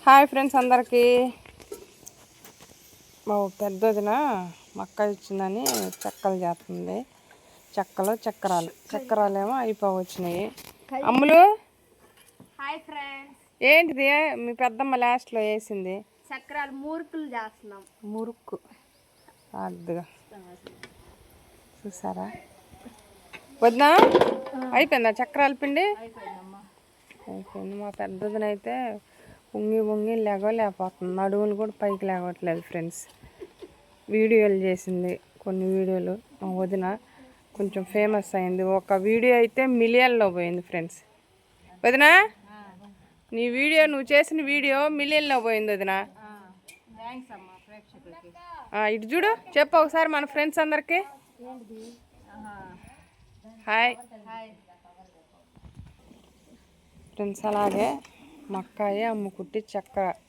Hi friends అందరికీ. మా పెద్దదిన మక్క ఇచ్చిందని చెక్కలు చేస్తుంది. చక్రాలు ఏమో అయిపోవచ్చినాయి. అమ్ములు హాయ్ ఫ్రెండ్స్. ఏంటిది మీ పెద్దమ్మ లాస్ట్లో వేసింది? చక్రాలు మురుకులు చేస్తున్నాం. మురుక్కు అద్దుగా చూసారా వద్దా? అయిపోయిందా చక్రాల పిండి? అయిపోయింది. మా పెద్దదినైతే వంగి లేకపోతుంది. నడువులు కూడా పైకి లేవట్లేదు ఫ్రెండ్స్. వీడియోలు చేసింది, కొన్ని వీడియోలు. మా వదిన కొంచెం ఫేమస్ అయింది. ఒక వీడియో అయితే మిలియన్లో పోయింది ఫ్రెండ్స్. వదిన నీ వీడియో, నువ్వు చేసిన వీడియో మిలియన్లో పోయింది వదిన. ఇటు చూడు, చెప్పు ఒకసారి మన ఫ్రెండ్స్ అందరికీ హాయ్ ఫ్రెండ్స్. అలాగే మక్కాయి అమ్ముకుట్టి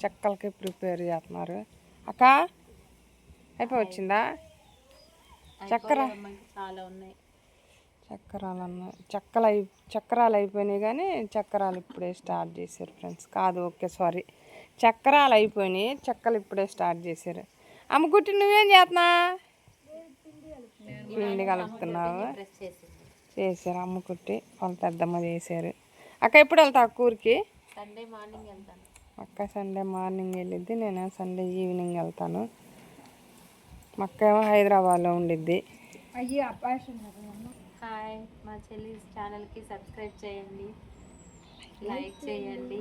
చెక్కలకి ప్రిపేర్ చేస్తున్నారు. అక్క అయిపోయి వచ్చిందా? చక్రాలు అయిపోయినాయి, కానీ చక్రాలు ఇప్పుడే స్టార్ట్ చేశారు ఫ్రెండ్స్. కాదు, ఓకే సారీ, చక్రాలు అయిపోయినాయి, చెక్కలు ఇప్పుడే స్టార్ట్ చేశారు. అమ్ముకుట్టి నువ్వేం చేస్తున్నా? పిండి కలుపుతున్నావు. చేశారు అమ్ముకుట్టి, వాళ్ళ పెద్దమ్మ చేశారు. అక్క ఎప్పుడు వెళ్తావు కూరికి? సండే మార్నింగ్ వెళ్తాను. అక్క సండే మార్నింగ్ వెళ్ళిద్ది, నేను సండే ఈవినింగ్ వెళ్తాను. మక్క ఏమో హైదరాబాద్లో ఉండిద్ది. హాయ్, మా చెల్లి ఛానల్కి సబ్స్క్రైబ్ చేయండి, లైక్ చేయండి,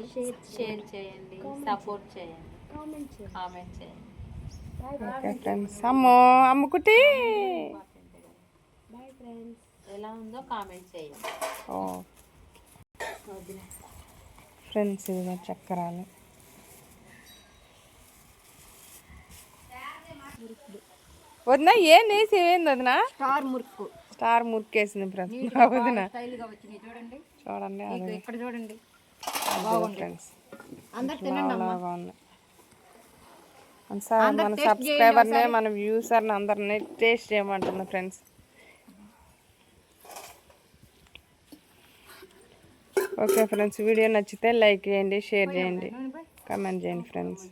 షేర్ చేయండి, సపోర్ట్ చేయండి, కామెంట్ చేయండి. Okay friends. అమ్ముకుట్టి ఎలా ఉందో కామెంట్ చేయండి. ఫ్రెండ్స్ ఇదిగో చక్రాలు. వదిన ఏం వేసి ఏంది వదిన? స్టార్ మురుకు వేసింది ఫ్రెండ్స్. వదిన చూడండి, ఇక్కడ చూడండి ఫ్రెండ్స్, చాలా బాగుంది. సార్ మన సబ్స్క్రైబర్ని, మన వ్యూసర్ని అందరినీ టేస్ట్ చేయమంటుంది ఫ్రెండ్స్. ఓకే ఫ్రెండ్స్, వీడియో నచ్చితే లైక్ చేయండి, షేర్ చేయండి, కామెంట్ చేయండి ఫ్రెండ్స్.